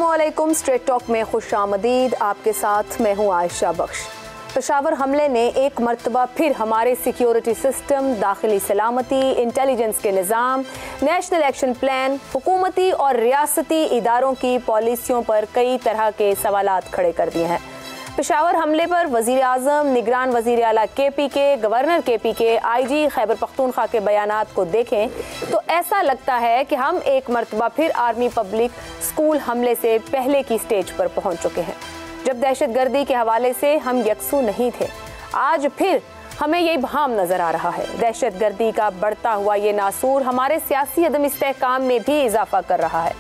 अस्सलामुअलैकुम। Straight talk में खुशामदीद। आपके साथ मैं हूँ आयशा बख्श। पेशावर हमले ने एक मरतबा फिर हमारे सिक्योरिटी सिस्टम, दाखिली सलामती, इंटेलिजेंस के निज़ाम, नेशनल एक्शन प्लान, हुकूमती और रियासती इदारों की पॉलिसियों पर कई तरह के सवालात खड़े कर दिए हैं। पेशावर हमले पर वज़ीर आज़म, निगरान वज़ीर आला KP के, गवर्नर KP के, IG खैबर पख्तूनख्वा के बयानात को देखें तो ऐसा लगता है कि हम एक मरतबा फिर आर्मी पब्लिक स्कूल हमले से पहले की स्टेज पर पहुंच चुके हैं, जब दहशतगर्दी के हवाले से हम यकसू नहीं थे। आज फिर हमें ये इब्हाम नज़र आ रहा है। दहशतगर्दी का बढ़ता हुआ ये नासूर हमारे सियासी अदम इस्तेहकाम में भी इजाफा कर रहा है।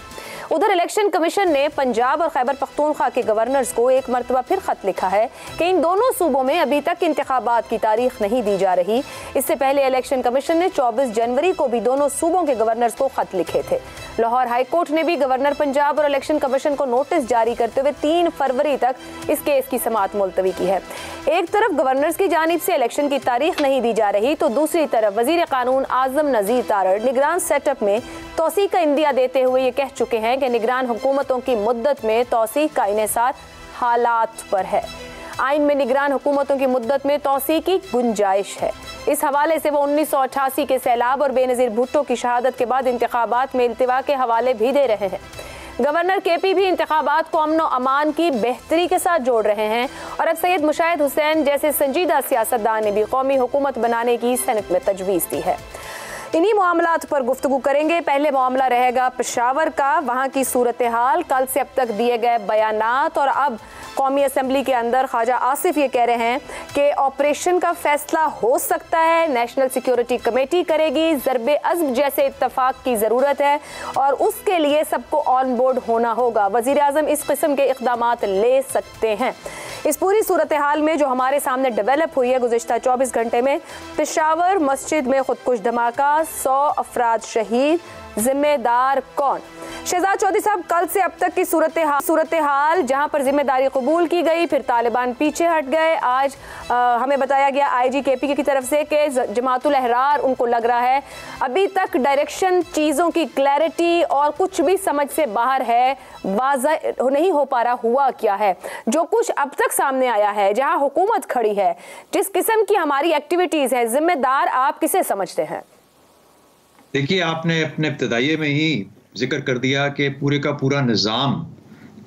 उधर इलेक्शन कमीशन ने पंजाब और खैबर पख्तूनख्वा के गवर्नर्स को एक मरतबा फिर खत लिखा है कि इन दोनों सूबों में अभी तक इंतखाबात की तारीख नहीं दी जा रही। इससे पहले इलेक्शन कमीशन ने 24 जनवरी को भी दोनों सूबों के गवर्नर्स को खत लिखे थे। लाहौर हाई कोर्ट ने भी गवर्नर पंजाब और इलेक्शन कमीशन को नोटिस जारी करते हुए 3 फरवरी तक इस केस की समाअत मुलतवी की है। एक तरफ गवर्नर्स की जानिब से इलेक्शन की तारीख नहीं दी जा रही, तो दूसरी तरफ वजीर कानून आजम नज़ीर तारड़ निगरान सेटअप में तोसी का इंदिया देते हुए ये कह चुके हैं कि निगरान हुकूमतों की मुद्दत में तोसी का इन्हिसार हालात पर है। आइन में निगरान हुकूमतों की मुद्दत में तोसी की गुंजाइश है। इस हवाले से वो 1988 के सैलाब और बेनज़ीर भुट्टो की शहादत के बाद इंतखाबात में इल्तिवा के हवाले भी दे रहे हैं। गवर्नर KP भी इंतखाबात को अमन और अमान की बेहतरी के साथ जोड़ रहे हैं और अब सैयद मुशाहिद हुसैन जैसे संजीदा सियासतदान ने भी कौमी हुकूमत बनाने की सेनेट में तजवीज़ दी है। इन्हीं मामलात पर गुफ्तगू करेंगे। पहले मामला रहेगा पेशावर का, वहाँ की सूरत हाल, कल से अब तक दिए गए बयानात और अब कौमी असम्बली के अंदर ख्वाजा आसिफ ये कह रहे हैं कि ऑपरेशन का फैसला हो सकता है, नेशनल सिक्योरिटी कमेटी करेगी, ज़रबे अज़्म जैसे इत्तफाक की ज़रूरत है और उसके लिए सबको ऑन बोर्ड होना होगा। वज़ीर आज़म इस किस्म के इक़दामात ले सकते हैं। इस पूरी सूरत हाल में जो हमारे सामने डेवलप हुई है गुज़िश्ता 24 घंटे में, पेशावर मस्जिद में खुदकुश धमाका, 100 अफराद शहीद, जिम्मेदार कौन? शहजाद चौधरी साहब, कल से अब तक की सूरत हाल जहां पर जिम्मेदारी कबूल की गई, फिर तालिबान पीछे हट गए। आज हमें बताया गया IG KP की तरफ से कि जमातुल अहरार उनको लग रहा है अभी तक डायरेक्शन, चीज़ों की क्लैरिटी और कुछ भी समझ से बाहर है, वाज़ह नहीं हो पा रहा हुआ क्या है। जो कुछ अब तक सामने आया है, जहां हुकूमत खड़ी है, जिस किस्म की हमारी एक्टिविटीज़ है, जिम्मेदार आप किसे समझते हैं? देखिए, आपने अपने इब्तदाइये में ही जिक्र कर दिया कि पूरे का पूरा निज़ाम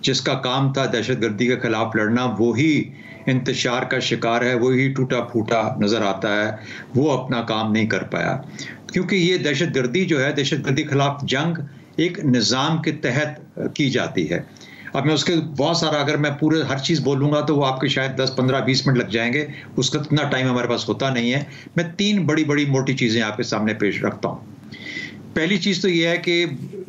जिसका काम था दहशतगर्दी के खिलाफ लड़ना, वो ही इंतशार का शिकार है, वो ही टूटा फूटा नज़र आता है। वो अपना काम नहीं कर पाया क्योंकि ये दहशतगर्दी जो है, दहशतगर्दी के खिलाफ जंग एक निज़ाम के तहत की जाती है। अब मैं उसके बहुत सारा, अगर मैं पूरे हर चीज़ बोलूँगा तो वो आपके शायद 10, 15, 20 मिनट लग जाएंगे, उसका इतना टाइम हमारे पास होता नहीं है। मैं 3 बड़ी बड़ी मोटी चीज़ें आपके सामने पेश रखता हूँ। पहली चीज़ तो यह है कि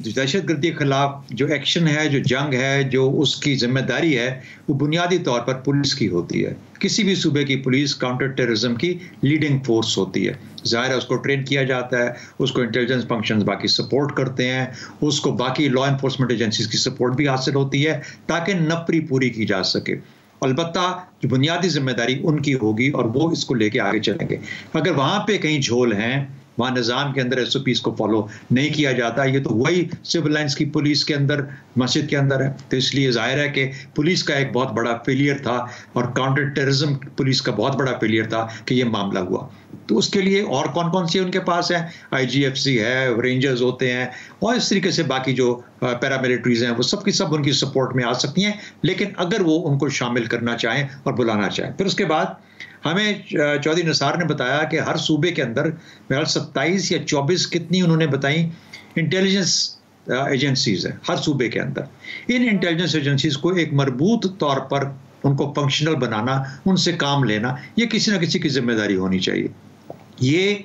दहशतगर्दी के खिलाफ जो एक्शन है, जो जंग है, जो उसकी जिम्मेदारी है, वो बुनियादी तौर पर पुलिस की होती है। किसी भी सूबे की पुलिस काउंटर टेररिज्म की लीडिंग फोर्स होती है। ज़ाहिर है उसको ट्रेन किया जाता है, उसको इंटेलिजेंस फंक्शंस बाकी सपोर्ट करते हैं, उसको बाकी लॉ एनफोर्समेंट एजेंसीज की सपोर्ट भी हासिल होती है ताकि नपरी पूरी की जा सके। अलबत्ता जो बुनियादी जिम्मेदारी उनकी होगी और वो इसको लेके आगे चलेंगे। अगर वहाँ पे कहीं झोल हैं, वहाँ निज़ाम के अंदर SOPs को फॉलो नहीं किया जाता, ये तो वही सिविल लाइन्स की पुलिस के अंदर, मस्जिद के अंदर है। तो इसलिए ज़ाहिर है कि पुलिस का एक बहुत बड़ा फेलियर था और काउंटर टेररिज्म पुलिस का बहुत बड़ा फेलियर था कि ये मामला हुआ। तो उसके लिए और कौन कौन सी उनके पास है, IGFC है, रेंजर्स होते हैं और इस तरीके से बाकी जो पैरामिलिट्रीज हैं, वो सब की सब उनकी सपोर्ट में आ सकती हैं, लेकिन अगर वो उनको शामिल करना चाहें और बुलाना चाहें। फिर उसके बाद हमें चौधरी निसार ने बताया कि हर सूबे के अंदर मेरा 27 या 24 कितनी उन्होंने बताई इंटेलिजेंस एजेंसीज है हर सूबे के अंदर। इन इंटेलिजेंस एजेंसीज को एक मरबूत तौर पर उनको फंक्शनल बनाना, उनसे काम लेना, ये किसी न किसी की जिम्मेदारी होनी चाहिए। ये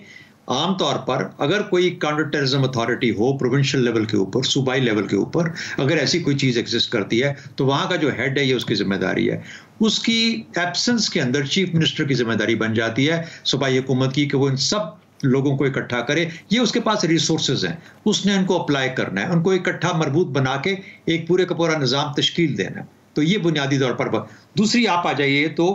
आमतौर पर अगर कोई काउंटर टेररिज्म अथॉरिटी हो प्रोविंशियल लेवल के ऊपर, सूबाई लेवल के ऊपर, अगर ऐसी कोई चीज़ एग्जिस्ट करती है तो वहाँ का जो हेड है ये उसकी जिम्मेदारी है। उसकी एब्सेंस के अंदर चीफ मिनिस्टर की जिम्मेदारी बन जाती है सूबाई हुकूमत की कि वो इन सब लोगों को इकट्ठा करे। ये उसके पास रिसोर्सेज हैं, उसने उनको अप्लाई करना है, उनको इकट्ठा मरबूत बना के एक पूरे का पूरा निज़ाम तश्कील देना। तो ये बुनियादी तौर पर। दूसरी आप आ जाइए तो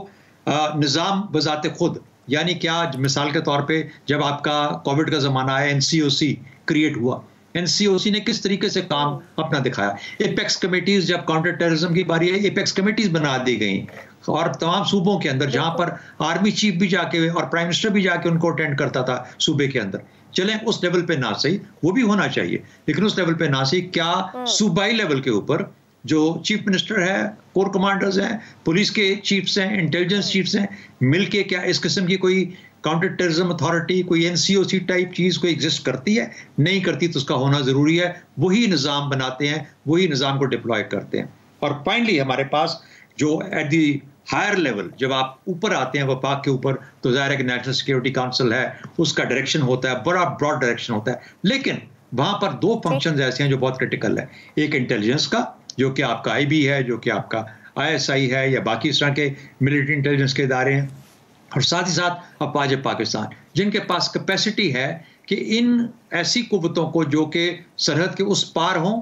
निज़ाम बजाते खुद, यानी क्या, मिसाल के तौर पे जब आपका कोविड का ज़माना है, NCOC क्रिएट हुआ एनसीओसी ने किस तरीके से काम अपना दिखाया। एपेक्स कमेटीज, जब काउंटर टेररिज्म की बारी आई, एपेक्स कमेटीज बना दी गई और तमाम सूबों के अंदर, जहां पर आर्मी चीफ भी जाके और प्राइम मिनिस्टर भी जाके उनको अटेंड करता था सूबे के अंदर। चलें उस लेवल पे ना सही, वो भी होना चाहिए, लेकिन उस लेवल पे ना सही, क्या सूबाई लेवल के ऊपर जो चीफ मिनिस्टर है, कोर कमांडर्स हैं, पुलिस के चीफ्स हैं, इंटेलिजेंस चीफ्स हैं, मिलके क्या इस किस्म की कोई काउंटर टेररिज्म अथॉरिटी, कोई एनसीओसी टाइप चीज कोई एग्जिस्ट करती है? नहीं करती, तो उसका होना जरूरी है। वही निज़ाम बनाते हैं, वही निज़ाम को डिप्लॉय करते हैं। और फाइनली हमारे पास जो एट दी हायर लेवल, जब आप ऊपर आते हैं वफाक के ऊपर, तो ज़ाहिर है कि नेशनल सिक्योरिटी काउंसिल है, उसका डायरेक्शन होता है, बड़ा ब्रॉड डायरेक्शन होता है। लेकिन वहां पर दो फंक्शंस ऐसे हैं जो बहुत क्रिटिकल है। एक इंटेलिजेंस का, जो कि आपका आईबी है, जो कि आपका आईएसआई है, या बाकी इस तरह के मिलिट्री इंटेलिजेंस के इदारे हैं, और साथ ही साथ अफवाज पाकिस्तान, जिनके पास कैपेसिटी है कि इन ऐसी कुव्वतों को जो कि सरहद के उस पार हों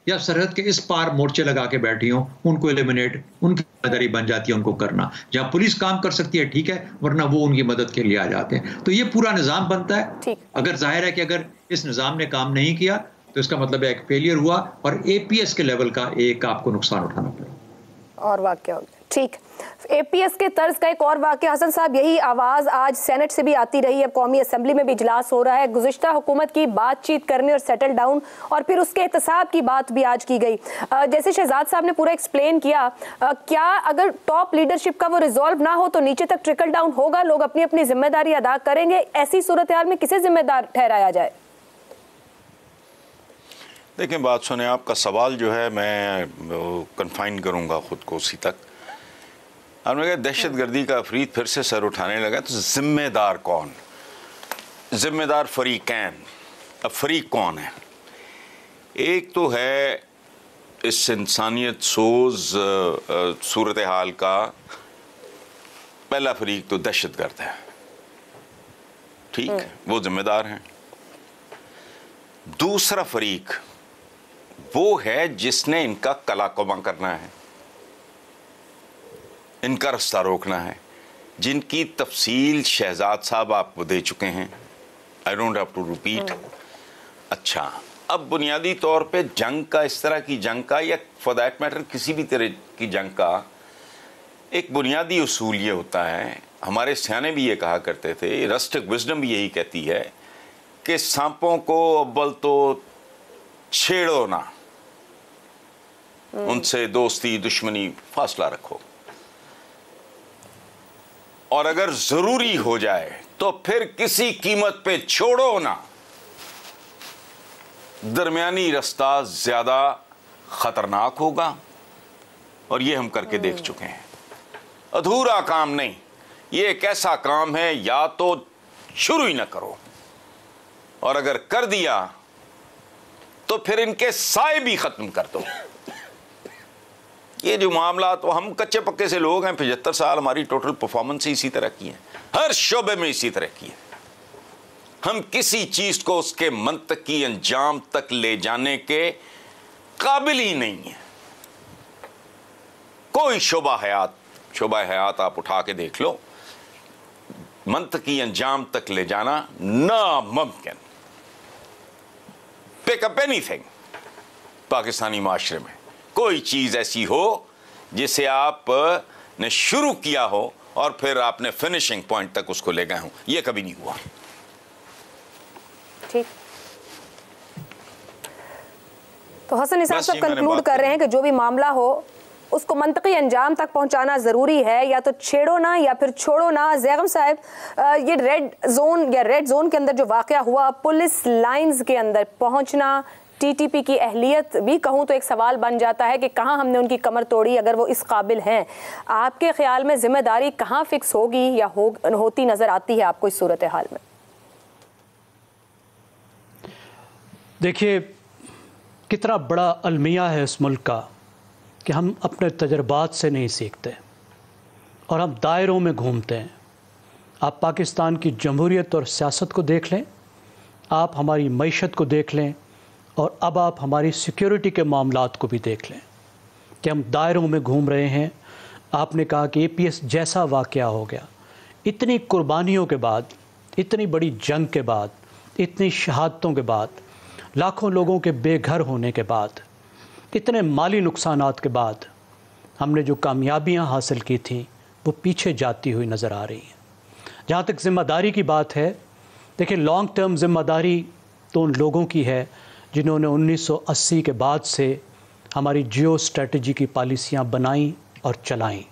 या सरहद के इस पार मोर्चे लगा के बैठी हों, उनको एलिमिनेट, उनकी जिम्मेदारी बन जाती है उनको करना। जहां पुलिस काम कर सकती है ठीक है, वरना वो उनकी मदद के लिए आ जाते हैं। तो ये पूरा निज़ाम बनता है। अगर जाहिर है कि अगर इस निज़ाम ने काम नहीं किया तो इसका मतलब है एक फेलियर हुआ और एपीएस के लेवल का एक आपको नुकसान उठाना पड़ेगा। और वाकया हो गया। ठीक, एपीएस के तर्ज का एक और वाकया, हसन साहब, यही आवाज़ आज सेनेट से भी आती रही है, कौमी असम्बली में भी इजलास हो रहा है, गुज़िश्ता हुकूमत की बातचीत करने और सेटल डाउन और फिर उसके एहतसाब की बात भी आज की गई। जैसे शहजाद साहब ने पूरा एक्सप्लेन किया, क्या अगर टॉप लीडरशिप का वो रिजॉल्व ना हो तो नीचे तक ट्रिकल डाउन होगा, लोग अपनी अपनी जिम्मेदारी अदा करेंगे? ऐसी सूरत हाल में किसे जिम्मेदार ठहराया जाए? देखिए, बात सुने, आपका सवाल जो है मैं कन्फाइन करूँगा ख़ुद को उसी तक। हमने कहा दहशत गर्दी का अफरीद फिर से सर उठाने लगा, तो जिम्मेदार कौन? जिम्मेदार फरीकैन। अब फरीक कौन है? एक तो है इस इंसानियत सोज सूरत हाल का पहला फरीक तो दहशत गर्द है, ठीक, वो जिम्मेदार हैं। दूसरा फरीक वो है जिसने इनका कलाकमा करना है, इनका रास्ता रोकना है, जिनकी तफसील शहजाद साहब आपको दे चुके हैं, I don't have to repeat. अच्छा, अब बुनियादी तौर पे जंग का, इस तरह की जंग का, या फॉर दैट मैटर किसी भी तरह की जंग का एक बुनियादी उसूल ये होता है, हमारे सियाने भी ये कहा करते थे, रस्टिक विजडम भी यही कहती है कि सांपों को अव्वल तो छेड़ो ना, उनसे दोस्ती दुश्मनी फासला रखो, और अगर जरूरी हो जाए तो फिर किसी कीमत पे छोड़ो ना। दरमियानी रास्ता ज्यादा खतरनाक होगा, और ये हम करके देख चुके हैं। अधूरा काम नहीं, ये एक ऐसा काम है या तो शुरू ही ना करो, और अगर कर दिया तो फिर इनके साए भी खत्म कर दो। ये जो मामला, तो हम कच्चे पक्के से लोग हैं, 75 साल हमारी टोटल परफॉर्मेंस इसी तरह की है, हर शोबे में इसी तरह की है। हम किसी चीज को उसके मंतकी अंजाम तक ले जाने के काबिल ही नहीं है। कोई शोबा हयात आप उठा के देख लो, मंतकी अंजाम तक ले जाना नामुमकिन। पिक अप एनीथिंग, पाकिस्तानी माशरे में कोई चीज ऐसी हो जिसे आप ने शुरू किया हो और फिर आपने फिनिशिंग पॉइंट तक उसको ले गए हो, यह कभी नहीं हुआ। ठीक, तो हसन निसार साहब कंक्लूड कर रहे हैं कि जो भी मामला हो उसको मंतकी अंजाम तक पहुंचाना जरूरी है, या तो छेड़ो ना या फिर छोड़ो ना। ज़ैगम साहब, ये रेड जोन के अंदर जो वाकया हुआ, पुलिस लाइंस के अंदर पहुंचना, टीटीपी की अहलियत भी कहूँ तो एक सवाल बन जाता है कि कहाँ हमने उनकी कमर तोड़ी अगर वो इस काबिल हैं। आपके ख्याल में जिम्मेदारी कहाँ फिक्स होगी या होती नजर आती है आपको इस सूरत हाल में? देखिए, कितना बड़ा अलमिया है इस मुल्क का कि हम अपने तजर्बात से नहीं सीखते और हम दायरों में घूमते हैं। आप पाकिस्तान की जमहूरियत और सियासत को देख लें, आप हमारी मईशत को देख लें, और अब आप हमारी सिक्योरिटी के मामलात को भी देख लें कि हम दायरों में घूम रहे हैं। आपने कहा कि एपीएस जैसा वाक़या हो गया, इतनी कुर्बानियों के बाद, इतनी बड़ी जंग के बाद, इतनी शहादतों के बाद, लाखों लोगों के बेघर होने के बाद, इतने माली नुकसानात के बाद हमने जो कामयाबियां हासिल की थीं वो पीछे जाती हुई नज़र आ रही हैं। जहाँ तक ज़िम्मेदारी की बात है, देखिए लॉन्ग टर्म ज़िम्मेदारी तो उन लोगों की है जिन्होंने 1980 के बाद से हमारी जियो स्ट्रेटजी की पॉलिसियाँ बनाई और चलाई,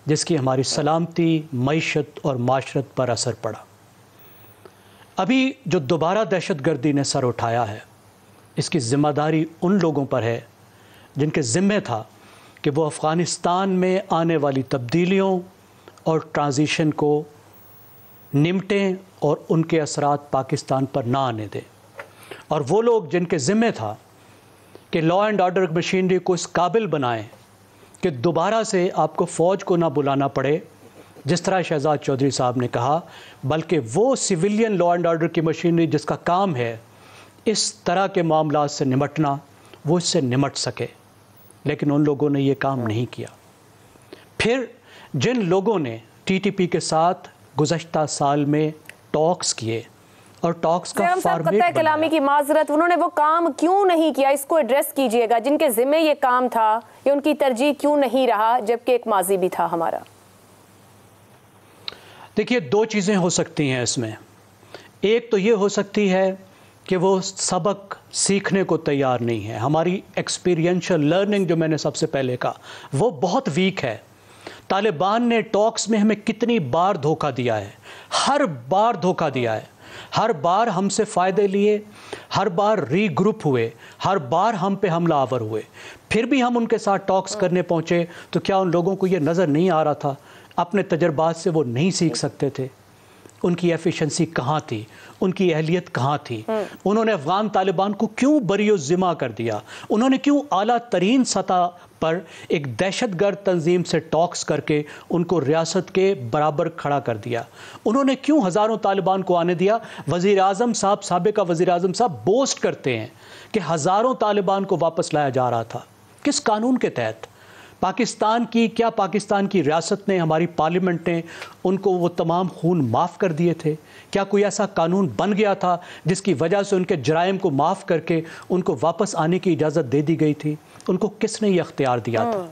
जिसकी हमारी सलामती, मईशत और माशरत पर असर पड़ा। अभी जो दोबारा दहशतगर्दी ने सर उठाया है, इसकी ज़िम्मेदारी उन लोगों पर है जिनके ज़िम्मे था कि वो अफ़गानिस्तान में आने वाली तब्दीलियों और ट्रांजिशन को निमटें और उनके असरात पाकिस्तान पर ना आने दें। और वो लोग जिनके ज़िम्मे था कि लॉ एंड ऑर्डर मशीनरी को इस काबिल बनाएं कि दोबारा से आपको फ़ौज को ना बुलाना पड़े, जिस तरह शहजाद चौधरी साहब ने कहा, बल्कि वो सिविलियन लॉ एंड ऑर्डर की मशीनरी जिसका काम है इस तरह के मामलात से निमटना, वो इससे निमट सके। लेकिन उन लोगों ने ये काम नहीं किया। फिर जिन लोगों ने टीटीपी के साथ गुज़श्ता साल में टॉक्स किए और टॉक्स का फॉर्मेट कलामी की माजरत, उन्होंने वो काम क्यों नहीं किया, इसको एड्रेस कीजिएगा। जिनके ज़िम्मे ये काम था, ये उनकी तरजीह क्यों नहीं रहा, जबकि एक माजी भी था हमारा? देखिए, दो चीज़ें हो सकती हैं इसमें। एक तो ये हो सकती है कि वो सबक सीखने को तैयार नहीं है। हमारी एक्सपीरियंशियल लर्निंग, जो मैंने सबसे पहले कहा, वो बहुत वीक है। तालिबान ने टॉक्स में हमें कितनी बार धोखा दिया है, हर बार धोखा दिया है, हर बार हमसे फ़ायदे लिए, हर बार रीग्रुप हुए, हर बार हम पे हमला आवर हुए। फिर भी हम उनके साथ टॉक्स करने पहुँचे तो क्या उन लोगों को ये नज़र नहीं आ रहा था? अपने तजर्बात से वो नहीं सीख सकते थे? उनकी एफिशिएंसी कहाँ थी, उनकी अहलियत कहाँ थी? उन्होंने अफ़गान तालिबान को क्यों बरियो-ज़िम्मा कर दिया? उन्होंने क्यों आला तरीन सतह पर एक दहशतगर्द तंजीम से टॉक्स करके उनको रियासत के बराबर खड़ा कर दिया? उन्होंने क्यों हज़ारों तालिबान को आने दिया? वज़ीर आज़म साहब, साबिका वज़ीर आज़म साहब बोस्ट करते हैं कि हज़ारों तालिबान को वापस लाया जा रहा था। किस कानून के तहत? पाकिस्तान की रियासत ने, हमारी पार्लियामेंट ने उनको वो तमाम खून माफ़ कर दिए थे? क्या कोई ऐसा कानून बन गया था जिसकी वजह से उनके जराइम को माफ़ करके उनको वापस आने की इजाज़त दे दी गई थी? उनको किसने ये अख्तियार दिया था?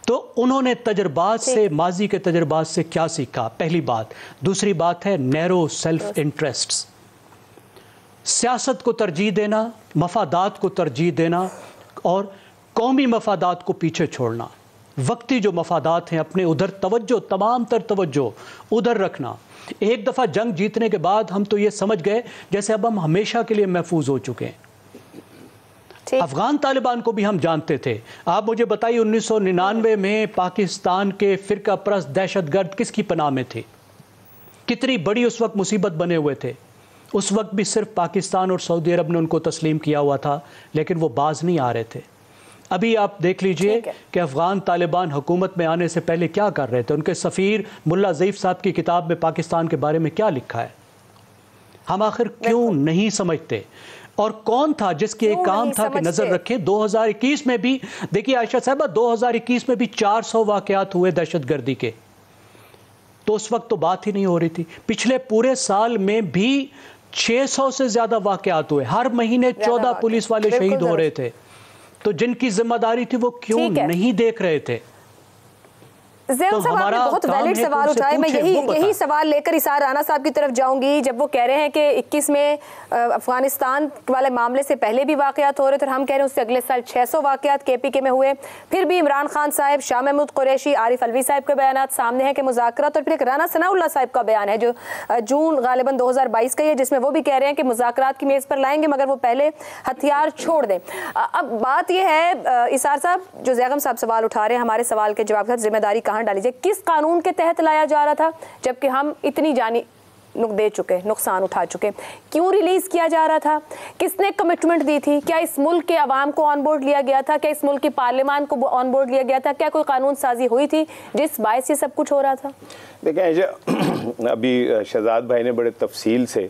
तो उन्होंने तजर्बात से, माजी के तजर्बात से क्या सीखा? पहली बात। दूसरी बात है नैरो सेल्फ इंटरेस्ट्स, सियासत को तरजीह देना, मफादात को तरजीह देना और कौमी मफादात को पीछे छोड़ना। वक्ती जो मफादात हैं अपने उधर तवज्जो, तमाम तर तवज्जो उधर रखना। एक दफ़ा जंग जीतने के बाद हम तो ये समझ गए जैसे अब हम हमेशा के लिए महफूज हो चुके हैं। अफगान तालिबान को भी हम जानते थे। आप मुझे बताइए 1999 में पाकिस्तान के फ़िरका परस्त दहशतगर्द किसकी पनाह में थे? कितनी बड़ी उस वक्त मुसीबत बने हुए थे। उस वक्त भी सिर्फ पाकिस्तान और सऊदी अरब ने उनको तस्लीम किया हुआ था, लेकिन वो बाज नहीं आ रहे थे। अभी आप देख लीजिए कि अफ़गान तालिबान हुकूमत में आने से पहले क्या कर रहे थे। उनके सफ़ीर मुल्ला ज़ईफ़ साहब की किताब में पाकिस्तान के बारे में क्या लिखा है? हम आखिर क्यों नहीं समझते? और कौन था जिसके एक काम था कि नज़र रखें? 2021 में भी देखिए आयशा साहबा, 2021 में भी 400 वाक़यात हुए दहशतगर्दी के, तो उस वक्त तो बात ही नहीं हो रही थी। पिछले पूरे साल में भी 600 से ज़्यादा वाक़यात हुए, हर महीने 14 पुलिस वाले शहीद हो रहे थे। तो जिनकी जिम्मेदारी थी वो क्यों नहीं देख रहे थे? ज़ैम साहब, आपने बहुत वैलिड सवाल उठाए। मैं यही सवाल लेकर इसार राना साहब की तरफ जाऊंगी। जब वो कह रहे हैं कि 21 में अफगानिस्तान वाले मामले से पहले भी वाक़यात हो रहे थे और हम कह रहे हैं उससे अगले साल 600 वाक़यात KPK में हुए, फिर भी इमरान खान साहब, शाह महमूद कुरैशी, आरिफ अलवी साहब के बयान सामने हैं कि मुज़ाकरात, और फिर एक राना सनाउल्लाह साहब का बयान है जो जून गालिबन 2022 का है, जिसमें वो भी कह रहे हैं कि मुज़ाकरात की मेज़ पर लाएंगे मगर वो पहले हथियार छोड़ दें। अब बात यह है इसार साहब, जो ज़ैगम साहब सवाल उठा रहे हैं, हमारे सवाल के जवाब के साथ जिम्मेदारी कहाँ डाली जाए? किस कानून के तहत लाया जा रहा था जबकि हम इतनी जानी दे चुके, नुकसान उठा चुके? क्यों रिलीज किया जा रहा था? किसने कमिटमेंट दी थी? क्या इस मुल्क के अवाम को ऑन बोर्ड लिया गया था? क्या इस मुल्क की पार्लियामान को ऑन बोर्ड लिया गया था? क्या कोई कानून साजी हुई थी जिस बायस ये सब कुछ हो रहा था? देखें, अभी शहजाद भाई ने बड़े तफसील से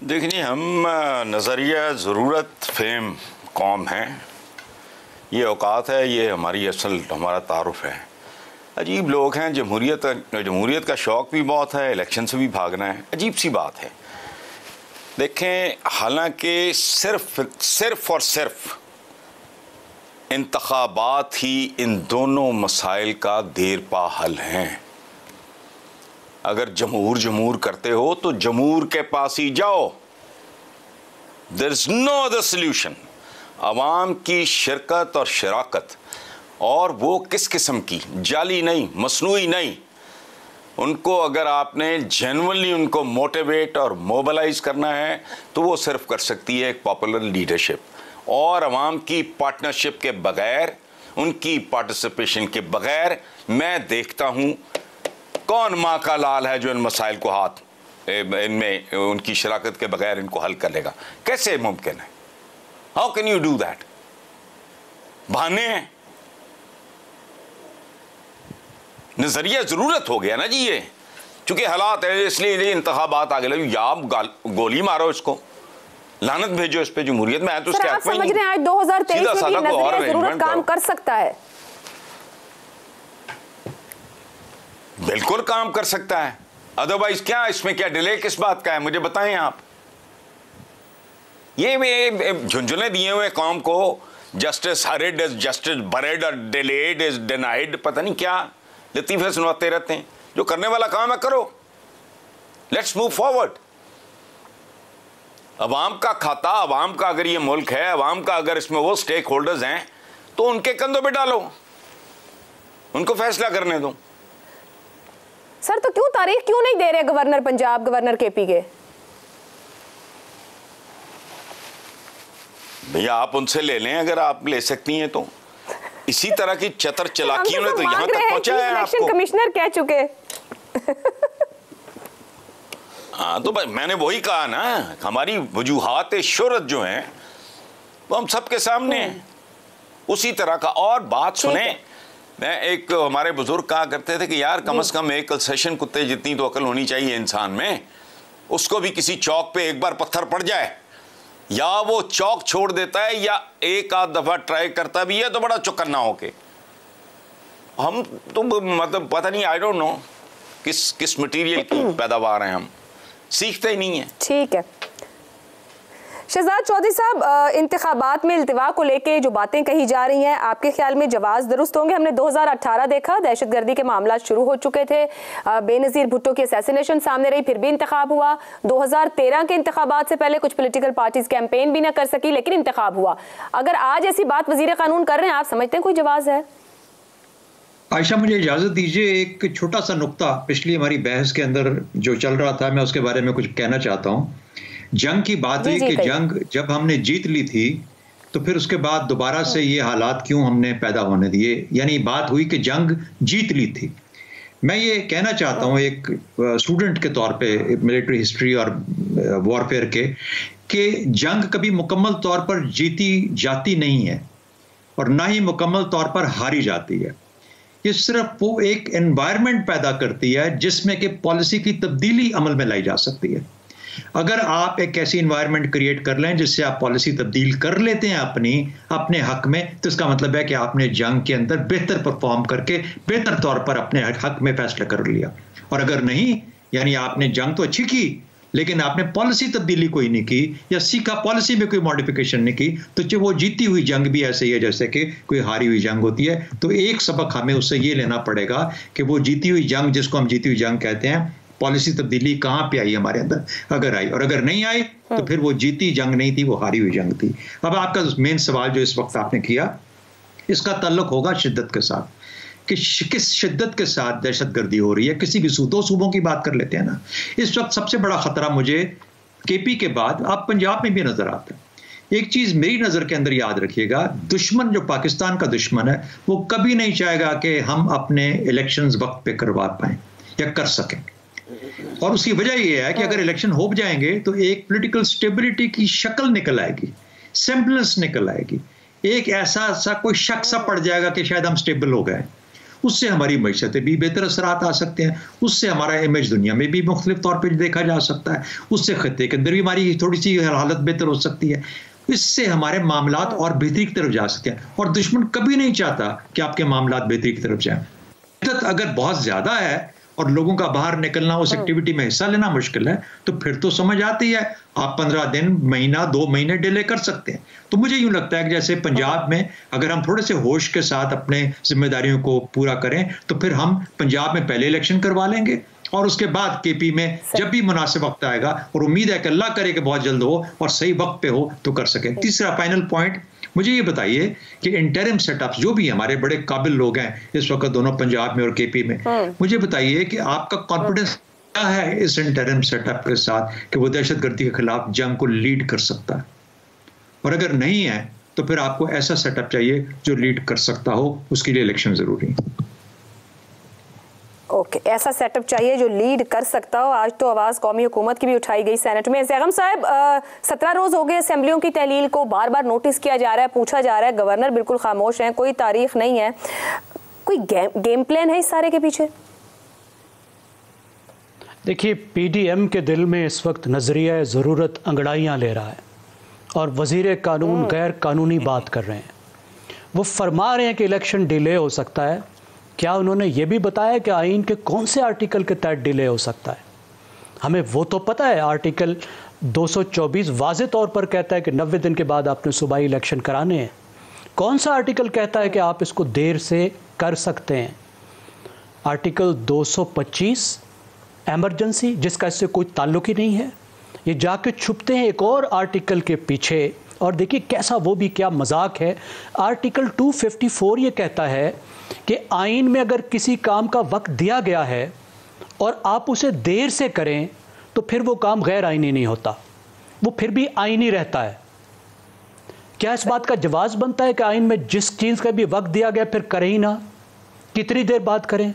देखिए, हम नज़रिया ज़रूरत फेम कौम हैं, ये औकात है, ये हमारी असल हमारा तारुफ है। अजीब लोग हैं, जमहूरियत का शौक़ भी बहुत है, इलेक्शन से भी भागना है, अजीब सी बात है। देखें, हालांकि सिर्फ और सिर्फ इंतखाबात ही इन दोनों मसाइल का देरपा हल हैं। अगर जमूर करते हो तो जमूर के पास ही जाओ, there is no other solution. अवाम की शिरकत और शराकत, और वो किस किस्म की, जाली नहीं, मसनूई नहीं, उनको अगर आपने जेन्युइनली उनको मोटिवेट और मोबिलाइज करना है तो वो सिर्फ कर सकती है एक पॉपुलर लीडरशिप, और अवाम की पार्टनरशिप के बगैर, उनकी पार्टिसिपेशन के बगैर मैं देखता हूँ कौन माँ का लाल है जो इन मसाइल को इनमें उनकी शराकत के बगैर इनको हल कर लेगा। कैसे मुमकिन है? How can you do that? बहाने हैं, नजरिया जरूरत हो गया ना जी, ये चूंकि हालात है इसलिए ये इंतखाबात आगे लगे, या आप गोली मारो इसको, लानत भेजो इस पे जमहूरियत में है तो उसके आप समझ रहे हैं आज 2023 में भी नजरिया जरूरत काम कर सकता है? बिल्कुल काम कर सकता है, अदरवाइज क्या इसमें क्या डिले किस बात का है, मुझे बताएं आप। ये झुंझुने दिए हुए कौम को justice hurried is justice buried और डिलेड इज डिनाइड, पता नहीं क्या लतीफे सुनाते रहते हैं। जो करने वाला काम है करो, लेट्स मूव फॉरवर्ड। अवाम का खाता, अवाम का अगर ये मुल्क है, अवाम का अगर इसमें वो स्टेक होल्डर्स हैं तो उनके कंधों पे डालो, उनको फैसला करने दो। सर तो क्यों तारीख क्यों नहीं दे रहे गवर्नर पंजाब, गवर्नर केपी के? भैया आप उनसे ले लें अगर आप ले सकती हैं तो। इसी तरह की चतर चलाकियों ने तो यहां तक पहुंचाया है आपको। कमिश्नर कह चुके। हाँ तो भाई मैंने वही कहा ना, हमारी वजूहात शोहरत जो हैं वो हम सबके सामने हैं, उसी तरह का। और बात सुने, मैं एक हमारे बुजुर्ग कहा करते थे कि यार कम से कम एक सेशन कुत्ते जितनी तो अकल होनी चाहिए इंसान में, उसको भी किसी चौक पे एक बार पत्थर पड़ जाए, या वो चौक छोड़ देता है या एक आध दफा ट्राई करता भी है तो बड़ा चौकन्ना होके। हम तो मतलब पता नहीं, आई डोंट नो किस मटेरियल की पैदावार हैं, हम सीखते ही नहीं है। ठीक है शहजाद चौधरी साहब, इंतखाबात में इल्तिवा को लेके जो बातें कही जा रही हैं, आपके ख्याल में जवाब दुरुस्त होंगे? हमने 2018 देखा, दहशतगर्दी के मामला शुरू हो चुके थे, बेनज़ीर भुट्टो की असैसिनेशन सामने रही, फिर भी इंतखाब हुआ। 2013 के इंतखाबात से पहले कुछ पॉलिटिकल पार्टीज कैंपेन भी ना कर सकी, लेकिन इंतखाब हुआ। अगर आज ऐसी बात वजीर कानून कर रहे हैं, आप समझते हैं कोई जवाब है? आयशा मुझे इजाजत दीजिए, एक छोटा सा नुक्ता पिछली हमारी बहस के अंदर जो चल रहा था, मैं उसके बारे में कुछ कहना चाहता हूँ। जंग की बात हुई कि जंग जब हमने जीत ली थी तो फिर उसके बाद दोबारा से ये हालात क्यों हमने पैदा होने दिए, यानी बात हुई कि जंग जीत ली थी। मैं ये कहना चाहता हूँ एक स्टूडेंट के तौर पे मिलिट्री हिस्ट्री और वॉरफेयर के, कि जंग कभी मुकम्मल तौर पर जीती जाती नहीं है और ना ही मुकम्मल तौर पर हारी जाती है। ये सिर्फ वो एक एनवायरनमेंट पैदा करती है जिसमें कि पॉलिसी की तब्दीली अमल में लाई जा सकती है। अगर आप एक ऐसी एनवायरनमेंट क्रिएट कर लें जिससे आप पॉलिसी तब्दील कर लेते हैं अपने हक में, तो इसका मतलब है कि आपने जंग के अंदर बेहतर परफॉर्म करके बेहतर तौर पर अपने हक में फैसला कर लिया। और अगर नहीं, यानी आपने जंग तो अच्छी की लेकिन आपने पॉलिसी तब्दीली कोई नहीं की या सीखा पॉलिसी में कोई मॉडिफिकेशन नहीं की, तो वो जीती हुई जंग भी ऐसे ही है जैसे कि कोई हारी हुई जंग होती है। तो एक सबक हमें उससे ये लेना पड़ेगा कि वो जीती हुई जंग, जिसको हम जीती हुई जंग कहते हैं, पॉलिसी तब्दीली कहाँ पे आई हमारे अंदर, अगर आई, और अगर नहीं आई तो फिर वो जीती जंग नहीं थी, वो हारी हुई जंग थी। अब आपका मेन सवाल जो इस वक्त आपने किया, इसका ताल्लुक होगा शिद्दत के साथ, कि किस शिद्दत के साथ दहशतगर्दी हो रही है। किसी भी दो सूबों की बात कर लेते हैं ना, इस वक्त सबसे बड़ा खतरा मुझे केपी के बाद अब पंजाब में भी नजर आता है। एक चीज मेरी नजर के अंदर याद रखिएगा, दुश्मन जो पाकिस्तान का दुश्मन है वो कभी नहीं चाहेगा कि हम अपने इलेक्शंस वक्त पे करवा पाए या कर सकें। और उसकी वजह यह है कि अगर इलेक्शन हो जाएंगे तो एक पॉलिटिकल स्टेबिलिटी की शक्ल निकल आएगी, सेम्बलेंस निकल आएगी, एक ऐसा कोई शक सा पड़ जाएगा कि शायद हम स्टेबल हो गए। उससे हमारी मैशत भी बेहतर असरात आ सकते हैं, उससे हमारा इमेज दुनिया में भी मुख्तलिफ तौर पर देखा जा सकता है, उससे खत्ते के अंदर भी हमारी थोड़ी सी हालत बेहतर हो सकती है, इससे हमारे मामलात और बेहतरी की तरफ जा सकते हैं। और दुश्मन कभी नहीं चाहता कि आपके मामलात बेहतरी की तरफ जाएं। अगर बहुत ज्यादा है और लोगों का बाहर निकलना, उस एक्टिविटी में हिस्सा लेना मुश्किल है, तो फिर तो समझ आती है आप 15 दिन, महीना, 2 महीने डिले कर सकते हैं। तो मुझे यूं लगता है कि जैसे पंजाब में अगर हम थोड़े से होश के साथ अपने जिम्मेदारियों को पूरा करें तो फिर हम पंजाब में पहले इलेक्शन करवा लेंगे और उसके बाद केपी में जब भी मुनासिब वक्त आएगा, और उम्मीद है कि अल्लाह करे कि बहुत जल्द हो और सही वक्त पे हो, तो कर सके। तीसरा फाइनल पॉइंट, मुझे ये बताइए कि इंटरिम सेटअप्स जो भी हमारे बड़े काबिल लोग हैं इस वक्त दोनों पंजाब में और केपी में, मुझे बताइए कि आपका कॉन्फिडेंस क्या है इस इंटरिम सेटअप के साथ कि वो दहशतगर्दी के खिलाफ जंग को लीड कर सकता है? और अगर नहीं है तो फिर आपको ऐसा सेटअप चाहिए जो लीड कर सकता हो, उसके लिए इलेक्शन जरूरी है। ओके, ऐसा सेटअप चाहिए जो लीड कर सकता हो। आज तो आवाज़ कौमी हुकूमत की भी उठाई गई सेनेट में। ज़ैगम साहब, 17 रोज़ हो गए असेंबलियों की तहलील को, बार बार नोटिस किया जा रहा है, पूछा जा रहा है, गवर्नर बिल्कुल खामोश हैं, कोई तारीख नहीं है, कोई गेम प्लान है इस सारे के पीछे? देखिए, PDM के दिल में इस वक्त नज़रिया ज़रूरत अंगड़ाइयाँ ले रहा है और वज़ीर कानून गैर कानूनी बात कर रहे हैं। वो फरमा रहे हैं कि इलेक्शन डिले हो सकता है। क्या उन्होंने ये भी बताया कि आइन के कौन से आर्टिकल के तहत डिले हो सकता है? हमें वो तो पता है, आर्टिकल 224 वाज़े तौर पर कहता है कि 90 दिन के बाद आपने सूबाई इलेक्शन कराने हैं। कौन सा आर्टिकल कहता है कि आप इसको देर से कर सकते हैं? आर्टिकल 225 एमरजेंसी, जिसका इससे कोई ताल्लुक ही नहीं है। ये जाके छुपते हैं एक और आर्टिकल के पीछे, और देखिए कैसा वो भी क्या मजाक है। आर्टिकल 254 ये कहता है कि आइन में अगर किसी काम का वक्त दिया गया है और आप उसे देर से करें तो फिर वो काम गैर आइनी नहीं होता, वो फिर भी आइनी रहता है। क्या इस बात का जवाब बनता है कि आइन में जिस चीज़ का भी वक्त दिया गया फिर करें ही ना? कितनी देर बाद करें?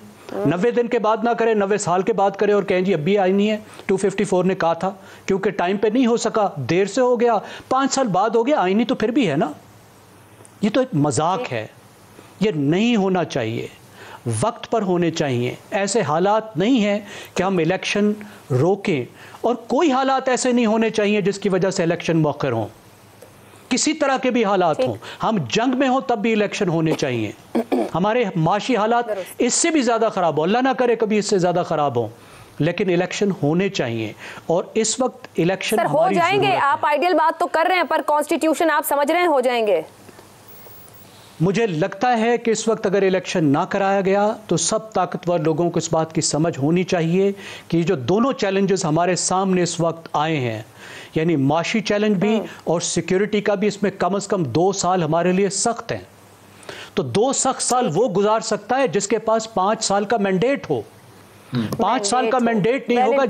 90 दिन के बाद ना करें, 90 साल के बाद करें और कहें जी अभी आइनी है। 254 ने कहा था क्योंकि टाइम पे नहीं हो सका, देर से हो गया, 5 साल बाद हो गया, आइनी तो फिर भी है ना। ये तो एक मजाक है, ये नहीं होना चाहिए, वक्त पर होने चाहिए। ऐसे हालात नहीं हैं कि हम इलेक्शन रोकें, और कोई हालात ऐसे नहीं होने चाहिए जिसकी वजह से इलेक्शन मौखर हों। किसी तरह के भी हालात हों, हम जंग में हों तब भी इलेक्शन होने चाहिए। हमारे माशी हालात इससे भी ज़्यादा ख़राब हो, अल्लाह ना करे कभी इससे ज़्यादा ख़राब हो, लेकिन इलेक्शन होने चाहिए। और इस वक्त इलेक्शन सर हो जाएंगे, आप आइडियल बात तो कर रहे हैं, पर कॉन्स्टिट्यूशन आप समझ रहे हैं हो जाएंगे? मुझे लगता है कि इस वक्त अगर इलेक्शन ना कराया गया तो सब ताकतवर लोगों को इस बात की समझ होनी चाहिए कि जो दोनों चैलेंजेस हमारे सामने इस वक्त आए हैं, यानी माशी चैलेंज भी और सिक्योरिटी का भी, इसमें कम से कम 2 साल हमारे लिए सख्त हैं। तो 2 सख्त साल वो गुजार सकता है जिसके पास 5 साल का मैंडेट हो। 5 साल का मैंडेट नहीं होगा,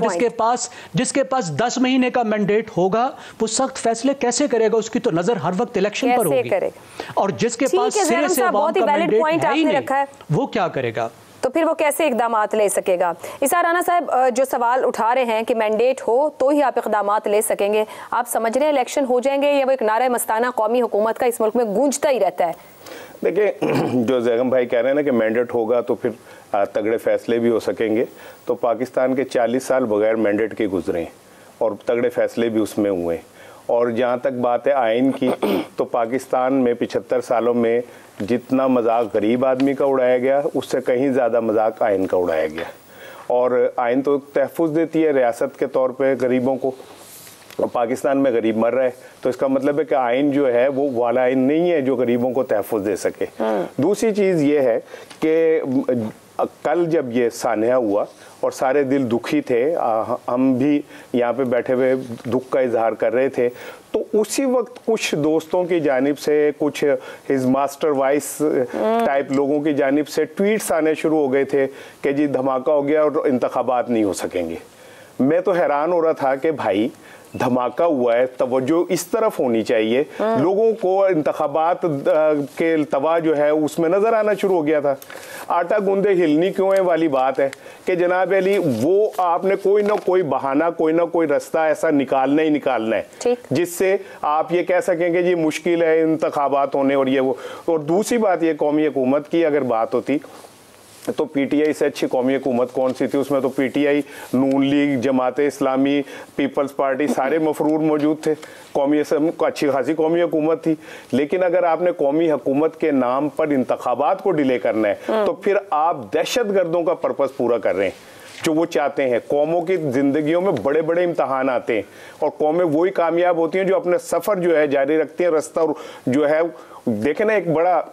जिसके पास 10 महीने का मैंडेट होगा, वो सख्त फैसले कैसे करेगा? उसकी तो नजर हर वक्त इलेक्शन पर होगी। और जिसके पास सिरे से अवाम का मैंडेट है ही नहीं, वो क्या करेगा? तो फिर वो कैसे इकदामात ले सकेगा? इसार राना साहब जो सवाल उठा रहे हैं कि मैंडेट हो तो ही आप इकदामात ले सकेंगे, आप समझ रहे हैं इलेक्शन हो जाएंगे, या वो एक नारा मस्ताना कौमी हुकूमत का इस मुल्क में गूंजता ही रहता है? देखिए, जो ज़ैगम भाई कह रहे हैं ना कि मैंडेट होगा तो फिर तगड़े फैसले भी हो सकेंगे, तो पाकिस्तान के 40 साल बगैर मैंडेट के गुजरे हैं और तगड़े फैसले भी उसमें हुए। और जहाँ तक बात है आइन की, तो पाकिस्तान में 75 सालों में जितना मजाक गरीब आदमी का उड़ाया गया, उससे कहीं ज़्यादा मजाक आइन का उड़ाया गया। और आइन तो तहफ़्फ़ुज़ देती है रियासत के तौर पे गरीबों को, और पाकिस्तान में गरीब मर रहा है, तो इसका मतलब है कि आइन जो है वो वाला आइन नहीं है जो गरीबों को तहफ़्फ़ुज़ दे सके। दूसरी चीज़ ये है कि कल जब ये सान्या हुआ और सारे दिल दुखी थे, हम भी यहाँ पे बैठे हुए दुख का इजहार कर रहे थे, तो उसी वक्त कुछ दोस्तों की जानिब से, कुछ हिज मास्टर वाइस टाइप लोगों की जानिब से ट्वीट्स आने शुरू हो गए थे कि जी धमाका हो गया और इंतखाबात नहीं हो सकेंगे। मैं तो हैरान हो रहा था कि भाई धमाका हुआ है, तवज्जो इस तरफ होनी चाहिए, लोगों को इंतखाबात के तवा जो है उसमें नजर आना शुरू हो गया था। आटा गूंदे हिलनी क्यों है वाली बात है कि जनाब अली, वो आपने कोई ना कोई बहाना, कोई ना कोई रास्ता ऐसा निकालना ही निकालना है जिससे आप ये कह सकेंगे जी मुश्किल है इंतखाबात होने और ये वो। और दूसरी बात ये, कौमी हुकूमत की अगर बात होती तो पीटीआई से अच्छी कौमी हुकूमत कौन सी थी? उसमें तो पीटीआई, नून league, Jamaat Islami, peoples party, सारे मफरूर मौजूद थे। कौमी अच्छी खासी कौमी हुकूमत थी। लेकिन अगर आपने कौमी हुकूमत के नाम पर इंतखाबात को डिले करना है तो फिर आप दहशत गर्दों का पर्पस पूरा कर रहे हैं जो वो चाहते हैं। कौमों की जिंदगियों में बड़े बड़े इम्तहान आते हैं और कौमें वही कामयाब होती हैं जो अपने सफ़र जो है जारी रखती हैं। रास्ता जो है देखें ना, एक बड़ा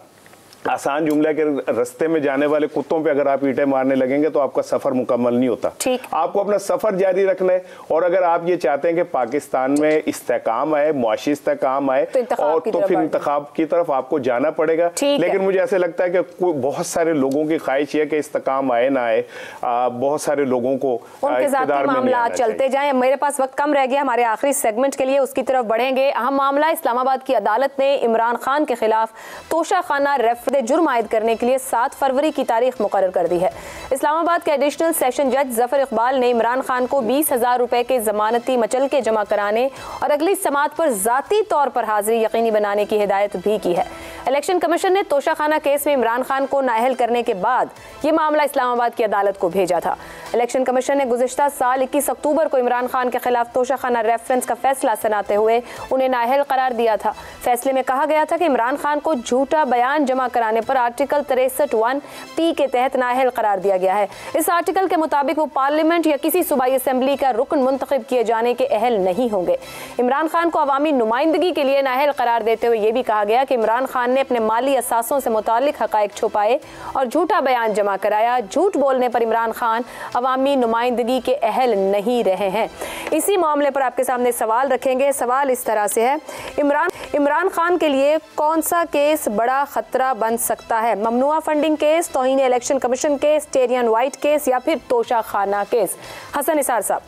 आसान जुमला के रास्ते में जाने वाले कुत्तों पे अगर आप ईंटें मारने लगेंगे तो आपका सफर मुकम्मल नहीं होता। आपको अपना सफर जारी रखना है। और अगर आप ये चाहते हैं कि पाकिस्तान में इस्तेकाम आए, मुआशी इस्तेकाम आए, और तो फिर इंतखाब की तरफ आपको जाना पड़ेगा। लेकिन मुझे ऐसे लगता है कि बहुत सारे लोगों की ख्वाहिश है कि इस्तेकाम आए ना आए, बहुत सारे लोगों को इक़्तिदार में मामला चलते जाएं। मेरे पास वक्त कम रह गया हमारे आखिरी सेगमेंट के लिए, उसकी तरफ बढ़ेंगे। अहम मामला, इस्लामाबाद की अदालत ने इमरान खान के खिलाफ तोशाखाना रेफरेंस जुर्म आयद करने के लिए 7 फरवरी की तारीख मुकर्रर कर दी है। इस्लामाबाद के एडिशनल सेशन जज जफर इकबाल ने इमरान खान को 20,000 रुपए के जमानती मचलके जमा कराने और अगली समात पर जाती तौर पर हाजिरी यकीनी बनाने की हिदायत भी की है। इलेक्शन कमीशन ने तोशाखाना केस में इमरान खान को नाअहल करने के बाद ये मामला इस्लामाबाद की अदालत को भेजा था। इलेक्शन कमीशन ने गुज़िश्ता साल 21 अक्टूबर को इमरान खान के खिलाफ तोशाखाना रेफरेंस का फैसला सुनाते हुए उन्हें नाअहल करार दिया था। फैसले में कहा गया था कि इमरान खान को झूठा बयान जमा कराने पर आर्टिकल 63(1)P के तहत नाअहल करार दिया गया है। इस आर्टिकल के मुताबिक वो पार्लियामेंट या किसी सूबाई असेंबली का रुकन मुंतखब किए जाने के अहल नहीं होंगे। इमरान खान को अवामी नुमाइंदगी के लिए नाअहल करार देते हुए ये भी कहा गया कि इमरान खान ने अपने माली असासों से मुतालिक हकायक छुपाए और झूठा बयान जमा कराया। झूठ बोलने पर इमरान खान अवामी नुमाइंदगी के अहल नहीं रहे हैं। इसी मामले पर आपके सामने सवाल रखेंगे। सवाल इस तरह से है, इमरान खान के लिए कौन सा केस बड़ा खतरा बन सकता है? ममनुआ फंडिंग केस, तौहीन election commission case, Tyrian White case या फिर तोशाखाना केस? हसन निसार साहब।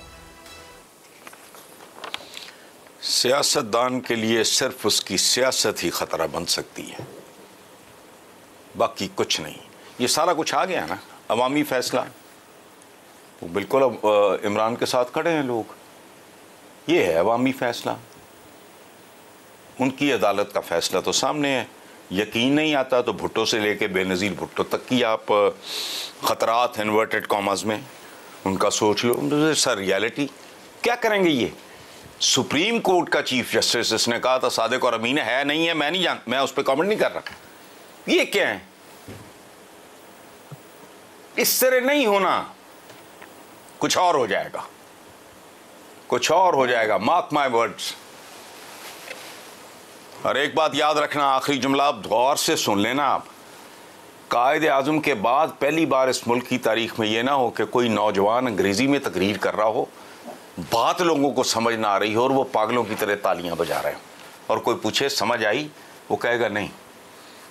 सियासतदान के लिए सिर्फ उसकी सियासत ही खतरा बन सकती है, बाकी कुछ नहीं। ये सारा कुछ आ गया ना, अवामी फैसला, वो बिल्कुल इमरान के साथ खड़े हैं लोग। ये है अवामी फैसला, उनकी अदालत का फैसला तो सामने है। यकीन नहीं आता तो भुट्टो से लेके बेनज़ीर भुट्टो तक की आप ख़तरात इन्वर्टेड कॉमर्स में उनका सोच लो। सर रियलिटी क्या करेंगे ये? सुप्रीम कोर्ट का चीफ जस्टिस, इसने कहा था सादिक और अमीन है नहीं है, मैं नहीं जान, मैं उस पर कमेंट नहीं कर रहा। ये क्या है? इस तरह नहीं होना, कुछ और हो जाएगा, कुछ और हो जाएगा, मार्क माय वर्ड्स। और एक बात याद रखना, आखिरी जुमला आप गौर से सुन लेना। आप कायदे आज़म के बाद पहली बार इस मुल्क की तारीख में ये ना हो कि कोई नौजवान अंग्रेज़ी में तकरीर कर रहा हो, बात लोगों को समझ ना आ रही हो और वो पागलों की तरह तालियां बजा रहे हो, और कोई पूछे समझ आई, वो कहेगा नहीं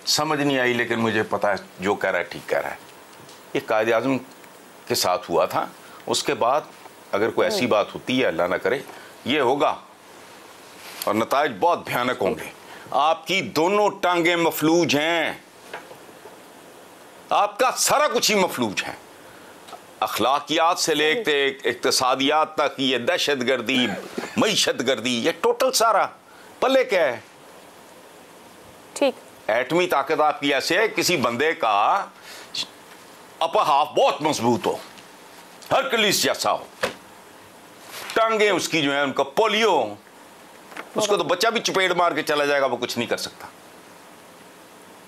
समझ नहीं आई, लेकिन मुझे पता है जो कह रहा है ठीक कह रहा है। ये कायदे आज़म के साथ हुआ था। उसके बाद अगर कोई ऐसी बात होती है, अल्लाह ना करे, ये होगा और नताइज बहुत भयानक होंगे। आपकी दोनों टांगें मफलूज हैं, आपका सारा कुछ ही मफलूज है, अखलाकियात से लेके इक्तिसादियात तक, ये दहशत गर्दी, मईशत गर्दी, ये टोटल सारा पल्ले क्या है? ठीक, एटमी ताकत आपकी ऐसे है, किसी बंदे का अपर हाफ बहुत मजबूत हो, हरकुलिस जैसा हो, टांगे उसकी जो है उनका पोलियो, उसको तो बच्चा भी चपेट मार के चला जाएगा, वो कुछ नहीं कर सकता।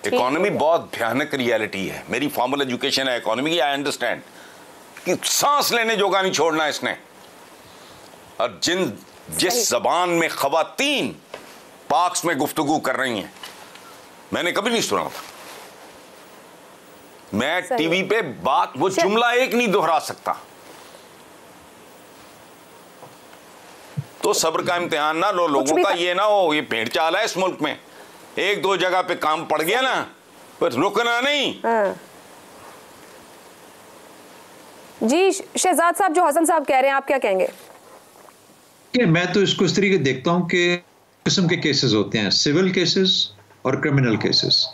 इकोनॉमी बहुत भयानक रियलिटी है। मेरी फॉर्मल एजुकेशन है इकोनॉमी की, आई अंडरस्टैंड कि सांस लेने जोगा नहीं छोड़ना इसने। और जिस जबान में खवातीन पार्क्स में गुफ्तगू कर रही हैं, मैंने कभी नहीं सुना था। मैं टीवी पे बात, वो जुमला एक नहीं दोहरा सकता। तो सब्र का इम्तिहान ना लो लोगों का, ये ना हो ये भेड़ चाल है इस मुल्क में, एक दो जगह पे काम पड़ गया ना, पर रुकना नहीं। जी शहजाद साहब, जो हसन साहब कह रहे हैं, आप क्या कहेंगे? कि मैं तो इसको इस तरीके देखता हूं कि किस्म के केसेस होते हैं, सिविल केसेस और क्रिमिनल केसेस।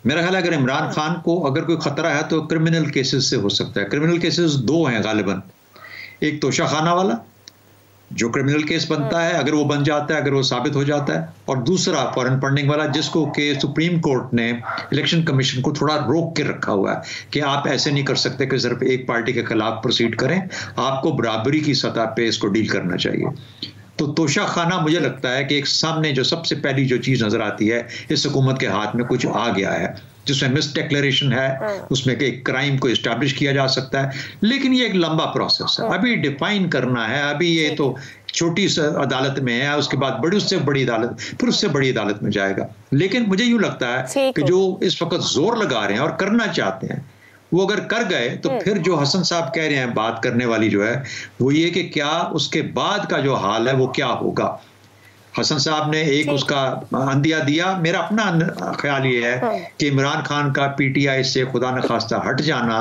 मेरा ख्याल है अगर इमरान खान को अगर कोई खतरा है तो क्रिमिनल केसेस से हो सकता है। क्रिमिनल केसेस दो हैं गालिबन, एक तोशाखाना वाला जो क्रिमिनल केस बनता है, अगर वो बन जाता है, अगर वो साबित हो जाता है। और दूसरा फॉरेन फंडिंग वाला, जिसको के सुप्रीम कोर्ट ने इलेक्शन कमीशन को थोड़ा रोक के रखा हुआ है कि आप ऐसे नहीं कर सकते कि सिर्फ एक पार्टी के खिलाफ प्रोसीड करें, आपको बराबरी की सतह पे इसको डील करना चाहिए। तो तोशा खाना मुझे लगता है कि एक सामने जो सबसे पहली जो चीज नजर आती है, इस हुकूमत के हाथ में कुछ आ गया है, जिसमें मिस डिक्लेरेशन है, उसमें कि क्राइम को एस्टैब्लिश किया जा सकता है, लेकिन ये एक लंबा प्रोसेस है, अभी डिफाइन करना है। अभी ये तो छोटी अदालत में है, उसके बाद बड़ी, उससे बड़ी अदालत, फिर उससे बड़ी अदालत में जाएगा। लेकिन मुझे यूं लगता है कि जो इस वक्त जोर लगा रहे हैं और करना चाहते हैं, वो अगर कर गए तो फिर जो हसन साहब कह रहे हैं, बात करने वाली जो है वो ये कि क्या उसके बाद का जो हाल है वो क्या होगा। हसन साहब ने एक उसका अंदिया दिया। मेरा अपना ख्याल ये है कि इमरान खान का पीटीआई से खुदा न खास्ता हट जाना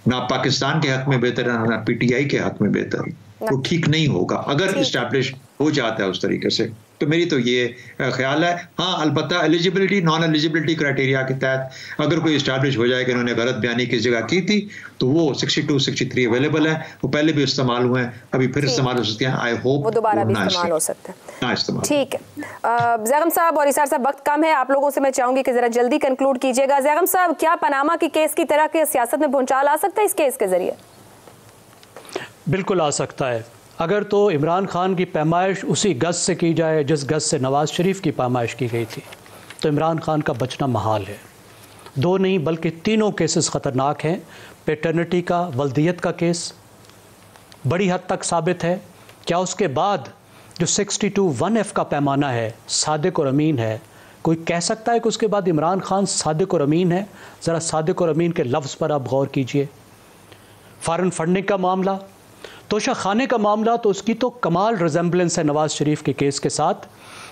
ना पाकिस्तान के हक में बेहतर है ना पीटीआई के हक में बेहतर, वो ठीक नहीं होगा अगर इस्टेब्लिश हो जाता है उस तरीके से। तो मेरी तो ये ख्याल है। हाँ, अलबत्ता एलिजिबिलिटी नॉन एलिजिबिलिटी क्राइटेरिया के तहत अगर कोई इस्टेब्लिश हो जाए कि इन्होंने गलत बयानी किस जगह की थी, तो वो 62, 63 अवेलेबल है, वो पहले भी इस्तेमाल हुए हैं, अभी फिर इस्तेमाल हो सकते हैं। आई होप वो दोबारा भी इस्तेमाल हो सकते हैं। ठीक है ज़ैगम साहब और इसार साहब, वक्त कम है, आप लोगों से मैं चाहूंगी कि जरा जल्दी कंक्लूड कीजिएगा। ज़ैगम साहब, क्या पनामा की केस की तरह के सियासत में भूचाल आ सकता है इस केस के जरिए? बिल्कुल आ सकता है। अगर तो इमरान खान की पैमाइश उसी गज से की जाए जिस गज से नवाज़ शरीफ की पैमाइश की गई थी, तो इमरान खान का बचना महाल है। दो नहीं बल्कि तीनों केसेस ख़तरनाक हैं। पैटर्निटी का, वल्दियत का केस बड़ी हद तक साबित है। क्या उसके बाद जो 62(1)F का पैमाना है, सादिक और अमीन है, कोई कह सकता है कि उसके बाद इमरान खान सादिक और अमीन है? ज़रा सादिक और अमीन के लफ्ज़ पर आप गौर कीजिए। फॉरेन फंडिंग का मामला, तोशा खाने का मामला, तो उसकी तो कमाल रिजेंबलेंस है नवाज़ शरीफ के केस के साथ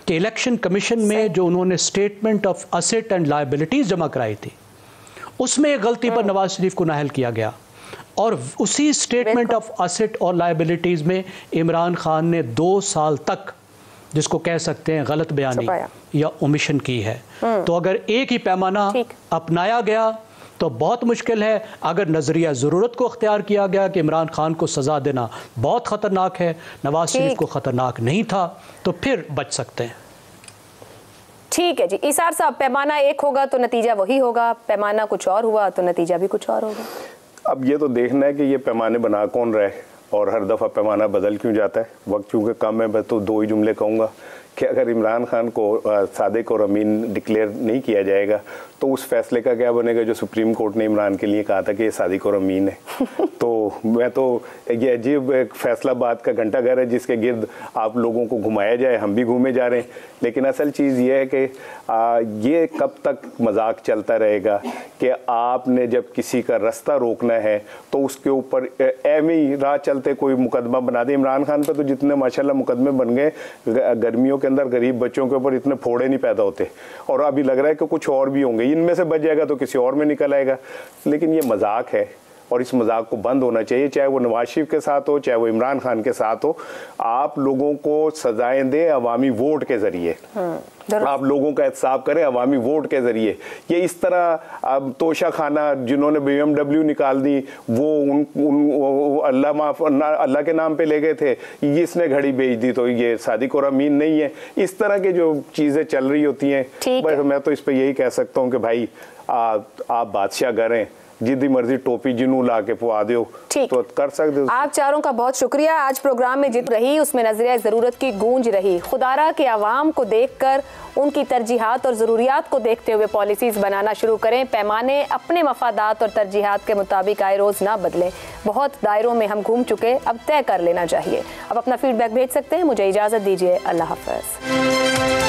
कि इलेक्शन कमीशन में जो उन्होंने statement of asset and liabilities जमा कराई थी, उसमें एक गलती पर नवाज़ शरीफ को नाअहल किया गया, और उसी स्टेटमेंट ऑफ असेट और लायबिलिटीज़ में इमरान खान ने 2 साल तक, जिसको कह सकते हैं गलत बयानी या ओमिशन की है। तो अगर एक ही पैमाना अपनाया गया तो बहुत मुश्किल है। अगर नज़रिया ज़रूरत को अख्तियार किया गया कि इमरान खान को सज़ा देना बहुत ख़तरनाक है, नवाज़ शरीफ को ख़तरनाक नहीं था, तो फिर बच सकते हैं। ठीक है जी। इसार साहब, पैमाना एक होगा तो नतीजा वही होगा, पैमाना कुछ और हुआ तो नतीजा भी कुछ और होगा। अब ये तो देखना है कि ये पैमाने बना कौन रहे और हर दफ़ा पैमाना बदल क्यों जाता है। वक्त चूँकि कम है, मैं तो 2 ही जुमले कहूँगा कि अगर इमरान खान को सादिक और अमीन डिक्लेयर नहीं किया जाएगा तो उस फैसले का क्या बनेगा जो सुप्रीम कोर्ट ने इमरान के लिए कहा था कि ये सादिक और अमीन है। तो मैं तो ये अजीब एक फैसला बात का घंटा घर है जिसके गिर्द आप लोगों को घुमाया जाए, हम भी घूमे जा रहे हैं। लेकिन असल चीज़ ये है कि ये कब तक मजाक चलता रहेगा कि आपने जब किसी का रास्ता रोकना है तो उसके ऊपर एवं ही राह चलते कोई मुकदमा बना दे। इमरान खान पे तो जितने माशाल्लाह मुकदमे बन गए, गर्मियों के अंदर गरीब बच्चों के ऊपर इतने फोड़े नहीं पैदा होते, और अभी लग रहा है कि कुछ और भी होंगे, इनमें से बच जाएगा तो किसी और में निकल आएगा। लेकिन ये मजाक है और इस मजाक को बंद होना चाहिए, चाहे वो नवाज शरीफ के साथ हो, चाहे वो इमरान खान के साथ हो। आप लोगों को सजाएं दें अवामी वोट के जरिए, आप लोगों का एहतसाब करें अवामी वोट के जरिए। ये इस तरह अब तोशा खाना जिन्होंने BMW निकाल दी वो अल्लाह के नाम पे ले गए थे, इसने घड़ी बेच दी तो ये सादिक और अमीन नहीं है। इस तरह के जो चीज़ें चल रही होती हैं, बस मैं तो इस पर यही कह सकता हूँ कि भाई आप बादशाह करें, जिद्दी मर्जी टोपी जिनू ला के पुआ दो तो कर सकते हो। आप चारों का बहुत शुक्रिया। आज प्रोग्राम में जित रही उसमें नजरिया ज़रूरत की गूंज रही। खुदारा के आवाम को देखकर उनकी तरजीहात और ज़रूरियात को देखते हुए पॉलिसीज़ बनाना शुरू करें। पैमाने अपने मफादात और तरजीहात के मुताबिक आए रोज़ ना बदलें। बहुत दायरों में हम घूम चुके, अब तय कर लेना चाहिए। अब अपना फीडबैक भेज सकते हैं। मुझे इजाज़त दीजिए। अल्लाह हाफ़िज़।